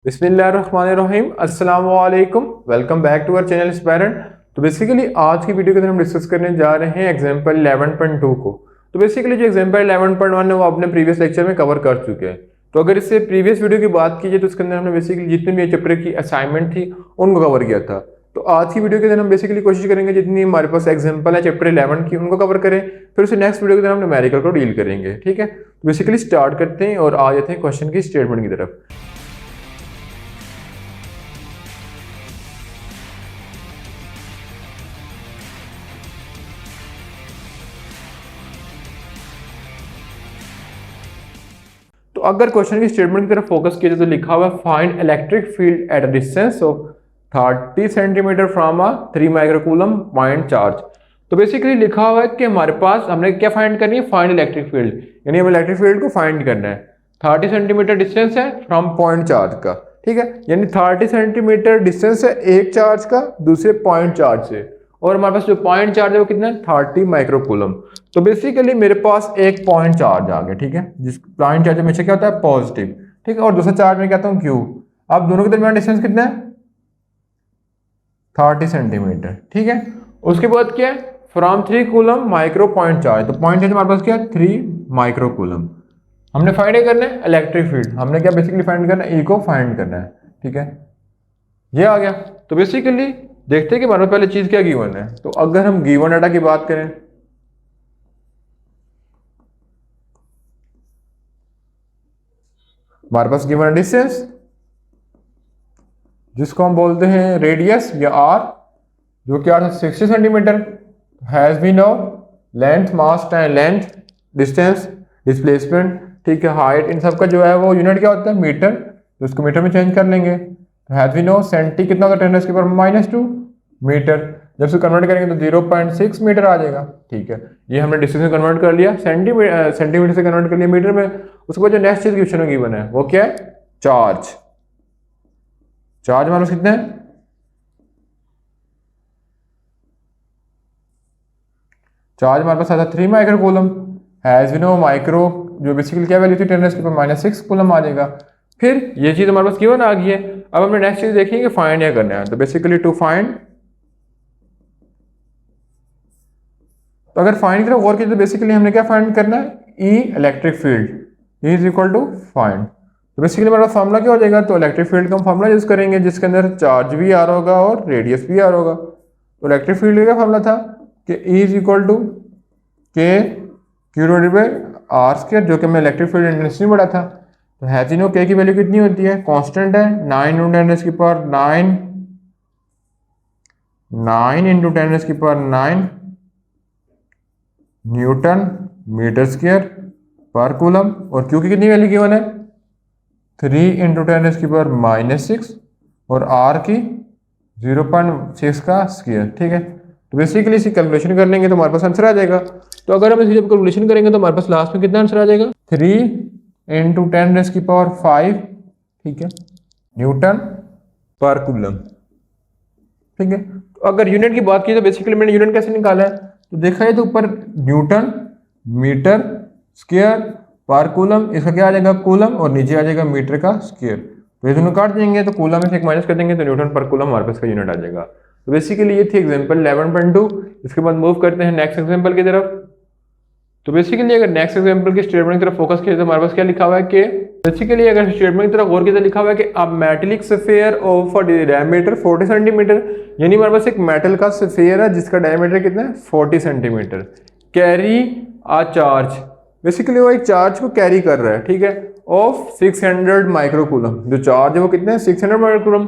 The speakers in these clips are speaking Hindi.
बिस्मिल्लाहिर्रहमानिर्रहीम अस्सलाम वालेकुम, welcome back to our channel aspirant. तो बेसिकली आज की वीडियो के अंदर हम डिस्कस करने जा रहे हैं एग्जांपल 11.2 को। तो बेसिकली जो एग्जांपल 11.1 है वो आपने प्रीवियस लेक्चर में कवर कर चुके हैं। तो अगर इससे प्रीवियस वीडियो की बात कीजिए तो उसके अंदर हमने बेसिकली जितनी भी चैप्टर की असाइनमेंट थी उनको कवर किया था। तो आज की वीडियो के अंदर हम बेसिकली कोशिश करेंगे जितनी हमारे पास एग्जांपल है चैप्टर 11 की उनको कवर करें, फिर उसे नेक्स्ट वीडियो के अंदर हम न्यूमेरिकल को डील करेंगे। ठीक है, तो बेसिकली स्टार्ट करते हैं और आ जाते हैं क्वेश्चन की स्टेटमेंट की तरफ। तो अगर क्वेश्चन की स्टेटमेंट की तरफ फोकस किया तो लिखा हुआ है find electric field at a distance of 30 centimetre from a 3 microcoulomb point charge. तो बेसिकली लिखा हुआ है कि हमारे पास हमने क्या फाइंड करनी है, फाइंड इलेक्ट्रिक फील्ड, यानी हमें इलेक्ट्रिक फील्ड को फाइंड करना है। 30 सेंटीमीटर डिस्टेंस है फ्रॉम पॉइंट चार्ज का, ठीक है, यानी 30 सेंटीमीटर डिस्टेंस है एक चार्ज का दूसरे पॉइंट चार्ज से, और हमारे पास जो पॉइंट चार्ज है वो कितना है 30 माइक्रोकूलम। तो बेसिकली मेरे पास एक पॉइंट चार्ज आ गया, ठीक है, जिस पॉइंट चार्ज हमेशा क्या होता है पॉजिटिव, ठीक है, और दूसरा चार्ज में कहता हूँ क्यू। अब दोनों के दरमियान डिस्टेंस कितना है 30 सेंटीमीटर, ठीक है। उसके बाद क्या है from 3 coulomb micro point charge, तो पॉइंट चार्ज हमारे पास क्या है 3 माइक्रोकूलम। हमने फाइंड करना है इलेक्ट्रिक फील्ड, हमने क्या बेसिकली फाइंड करना है, ई को फाइंड करना है, ठीक है, ये आ गया। तो बेसिकली देखते हैं कि हमारे पहले चीज क्या गिवन है। तो अगर हम गिवन डाटा की बात करें, हमारे पास गिवन डिस्टेंस जिसको हम बोलते हैं रेडियस या आर, जो कि 60 centimetre, has been no length mass time length distance displacement, ठीक है, हाइट, इन सब का जो है वो यूनिट क्या होता है मीटर, तो उसको मीटर में चेंज कर लेंगे। हैज बीन नो सेंटी कितना होता है 10 के पावर -2 मीटर, जब से कन्वर्ट करेंगे तो 0.6 मीटर आ जाएगा, ठीक है। ये हमने डिस्टेंस में कन्वर्ट कर लिया, सेंटीमीटर से कन्वर्ट कर लिया मीटर में। उसके बाद जो नेक्स्ट चीज क्वेश्चन में गिवन है वो क्या है चार्ज। चार्ज हमारे पास कितना है, चार्ज हमारे पास आता है 3 microcoulomb, has been no micro जो बेसिकली क्या वैल्यू थी 10 के पावर -6 कूलम आ जाएगा। फिर ये चीज हमारे पास गिवन आ गई है। अब हमने नेक्स्ट चीज देखेंगे फाइंड क्या करना है। तो बेसिकली टू फाइंड, तो अगर फाइंड की तरफ गौर कीजिए तो बेसिकली हमने क्या फाइंड करना है E electric field is equal to find. तो बेसिकली हमारा फॉर्मूला क्या हो जाएगा, तो इलेक्ट्रिक फील्ड का हम फॉर्मूला यूज करेंगे जिसके अंदर चार्ज भी आ रहा होगा और रेडियस भी आ रहा होगा। तो इलेक्ट्रिक फील्ड का फॉर्मूला था कि E is equal to K Q divided by R square, जो कि मैं इलेक्ट्रिक फील्ड इंटेंसिटी में पढ़ा था। तो हैज यू नो के की वैल्यू कितनी होती है, कांस्टेंट है, 9 × 10⁹ न्यूटन मीटर स्क्वायर पर कूलम, और क्यू की कितनी वैल्यू गिवन है 3 × 10⁻⁻⁶ और आर की 0.6 का स्क्वायर, ठीक है। तो बेसिकली इसी कैलकुलेशन कर लेंगे तो हमारे पास आंसर आ जाएगा। तो अगर हम इसी जब कैलकुलेशन करेंगे तो हमारे पास लास्ट में कितना आंसर आ जाएगा 3 × 10⁵, ठीक है, न्यूटन पर कूलम, ठीक है। तो अगर यूनिट की बात की तो बेसिकली मैंने यूनिट कैसे निकाला है, तो देखा है तो ऊपर न्यूटन मीटर स्क्वायर पर कूलम, इसका क्या आ जाएगा कूलम, और नीचे आ जाएगा मीटर का स्क्वायर। तो ये दोनों काट देंगे तो कूलम में से एक माइनस कर देंगे तो न्यूटन पर कूलम हमारे पास का यूनिट आ जाएगा। तो बेसिकली ये थी एग्जांपल 11.2। इसके बाद मूव करते हैं नेक्स्ट एग्जांपल की तरफ। तो बेसिकली अगर नेक्स्ट एग्जांपल की स्टेटमेंट की तरफ फोकस किया तो हमारे पास क्या लिखा हुआ है कि बेसिकली अगर स्टेटमेंट की तरफ गौर किया तो लिखा हुआ है कि a metallic sphere of diameter 40 centimetre, यानी हमारे पास एक मेटल का स्फीयर है जिसका डायमीटर कितना है 40 सेंटीमीटर, कैरी आ चार्ज, बेसिकली वो एक चार्ज को कैरी कर रहा है, ठीक है, ऑफ 600 माइक्रोकूलम, जो चार्ज है वो कितना है 600 microcoulomb.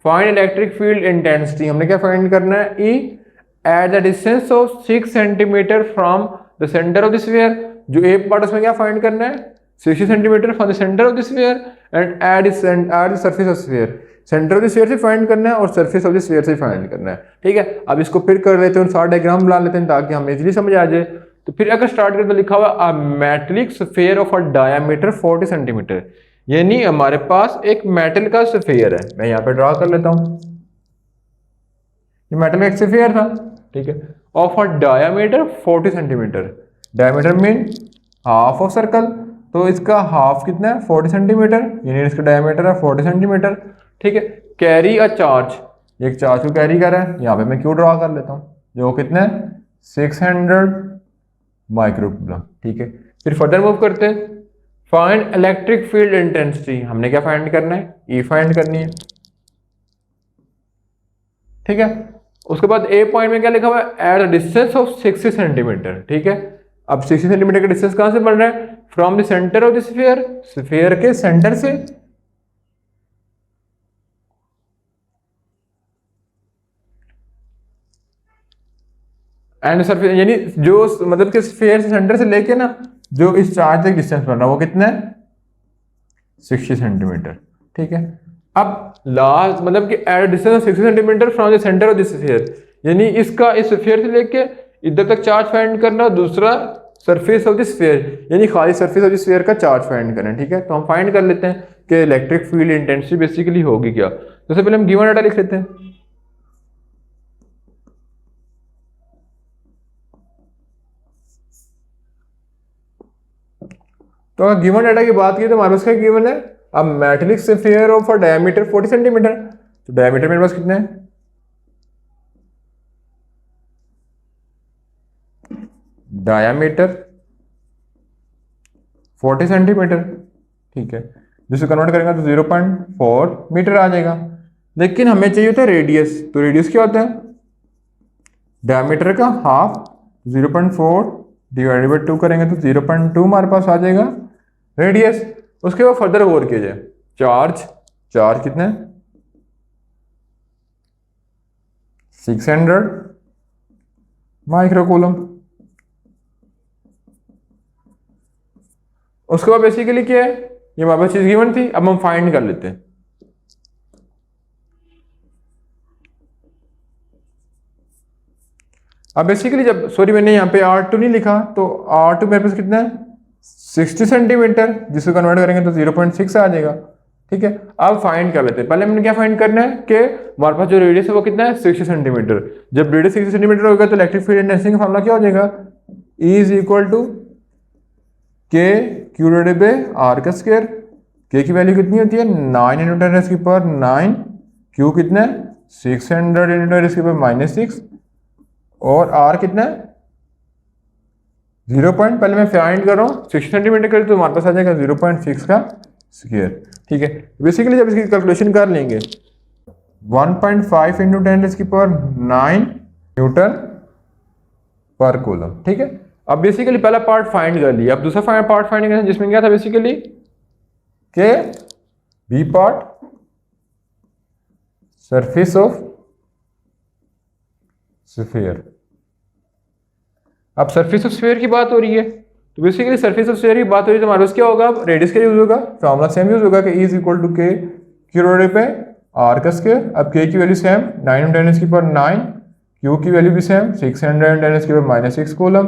Find electric field intensity, हमने क्या फाइंड करना है E at the distance of 6 centimetre from the centre of the sphere, जो ए पार्ट उसमें क्या फाइंड करना है 60 centimetre from the centre of the sphere and at the surface of sphere, centre of the sphere से फाइंड करना है और सरफेस ऑफ द स्फीयर से फाइंड करना है, ठीक है। अब इसको फिर कर लेते हैं और सारा डायग्राम बना लेते हैं ताकि हमें इजीली समझ आ जाए। तो फिर अगर स्टार्ट करें तो लिखा हुआ a metallic sphere of a diameter 40 centimetre, यानी हमारे पास एक मेटल का स्फीयर है, मैं यहाँ पे ड्रा कर लेता हूँ, ये मेटल का एक स्फीयर था, ठीक है, of a diameter 40 centimetre, diameter mean half of circle. तो इसका हाफ कितना है 40 सेंटीमीटर, यानी इसका डायमीटर है 40 सेंटीमीटर। ठीक है, कैरी अ चार्ज, एक चार्ज को कैरी कर रहा है, यहाँ पे मैं क्यू ड्रॉ कर लेता हूँ, जो कितना है 600 माइक्रोकूलम। ठीक है, फिर फर्दर मूव करते हैं। फाइंड इलेक्ट्रिक फील्ड इंटेंसिटी, हमने क्या फाइंड करना है, ई फाइंड करनी है। ठीक है, उसके बाद ए पॉइंट में क्या लिखा हुआ है, eight the distance of 60 centimetre. ठीक है, अब 60 सेंटीमीटर का डिस्टेंस कहां से बन रहा है, from the centre of the sphere, sphere के सेंटर से। एंड सरफेस, यानी जो मतलब कि स्फीयर से सेंटर से लेके ना जो इस चार्ज तक डिस्टेंस बन रहा है वो कितना है 60 सेंटीमीटर। ठीक है, अब लास्ट मतलब कि at distance of 60 centimetre from the centre of this sphere, यानी इसका इस स्फीयर से लेके इधर तक चार्ज फाइंड करना, दूसरा सरफेस ऑफ द स्फीयर, यानी खाली सरफेस ऑफ द स्फीयर का चार्ज फाइंड करना है। ठीक है, तो हम फाइंड कर लेते हैं कि इलेक्ट्रिक फील्ड इंटेंसिटी बेसिकली होगी क्या। तो सबसे पहले हम गिवन डाटा लिख लेते हैं। तो अगर गिवन डाटा की बात की तो हमारे पास क्या गिवन है, अब metallic sphere of a diameter 40 centimetre, तो डायमीटर मेरे पास कितना है, डायमीटर 40 सेंटीमीटर। ठीक है, जिसे कन्वर्ट करेंगे तो 0.4 मीटर आ जाएगा। लेकिन हमें चाहिए होता है रेडियस, तो रेडियस क्या होता है, डायमीटर का हाफ, 0.4 डिवाइडेड बाई 2 करेंगे तो 0.2 हमारे पास आ जाएगा रेडियस। उसके बाद फर्दर गौर किया जाए, चार्ज, चार्ज कितना है 600 माइक्रोकूलम। उसके बाद बेसिकली क्या है, ये हमारे पास चीज गिवन थी, अब हम फाइंड कर लेते हैं। अब बेसिकली जब, सॉरी मैंने यहाँ पे R2 नहीं लिखा, तो R2 मेरे पास कितना है 60 सेंटीमीटर, जिसको कन्वर्ट करेंगे तो 0.6 आ जाएगा। ठीक है, अब फाइंड कर लेते हैं। पहले हमने क्या फाइंड करना है कि हमारे पास जो रेडियस है वो कितना है 60 सेंटीमीटर। जब रेडियस 60 सेंटीमीटर होगा तो इलेक्ट्रिक फील्ड इंटेंसिटी का फॉर्मूला क्या हो जाएगा, E is equal to K Q divided by R का स्क्वायर। के की वैल्यू कितनी होती है 9 into 10 to the power 9, Q कितना है 600 इंटू 10 टू द पावर -6, और आर कितना है 0. पहले मैं फाइंड कर रहा हूँ 60 सेंटीमीटर कर, तो हमारे पास आ जाएगा 0.6 का स्क्वायर। ठीक है, बेसिकली जब इसकी कैलकुलेशन कर लेंगे 1.5 into 10 to the power 9 newton per coulomb. ठीक है, अब बेसिकली पहला पार्ट फाइंड कर लिया, अब दूसरा पार्ट फाइंड करना, जिसमें क्या था बेसिकली के B part surface of sphere. अब सरफेस ऑफ स्फीयर की बात हो रही है, तो बेसिकली सरफेस ऑफ स्फीयर की बात हो रही है, तो हमारे पास क्या होगा, रेडियस का यूज होगा, फॉर्मूला सेम यूज होगा कि E is equal to K Q divided by R का स्क्वायर। अब के की value same 9 into 10 to the power 9, Q की वैल्यू भी same 600 into 10 to the power -6 coulomb,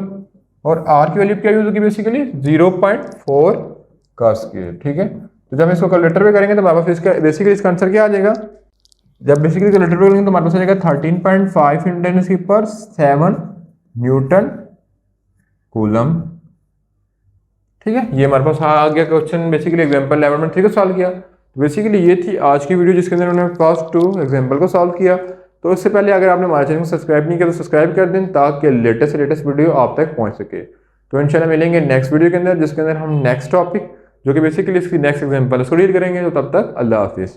और आर की वैल्यू क्या यूज होगी बेसिकली 0.4 का स्क्वायर। ठीक है, तो जब हम इसको कैलकुलेटर पे करेंगे तो हमारे पास इसका बेसिकली इसका आंसर क्या आ जाएगा, जब बेसिकली कैलकुलेटर पे करेंगे तो हमारे पास आ जाएगा 13.5 into 10 to the power 7 newton coulomb. ठीक है, ये हमारे पास आ गया क्वेश्चन, बेसिकली एग्जांपल 11.3 को सॉल्व किया। तो बेसिकली ये थी आज की वीडियो, जिसके अंदर उन्होंने फर्स्ट 2 एग्जांपल को सॉल्व किया। तो इससे पहले अगर आपने हमारे चैनल को सब्सक्राइब नहीं किया तो सब्सक्राइब कर दें, ताकि लेटेस्ट से लेटेस्ट वीडियो आप तक पहुंच सके। तो इंशाल्लाह मिलेंगे नेक्स्ट वीडियो के अंदर, जिसके अंदर हम नेक्स्ट टॉपिक जो कि बेसिकली इसकी नेक्स्ट एग्जांपल उसको डील करेंगे। तो तब तक अल्लाह हाफिज़।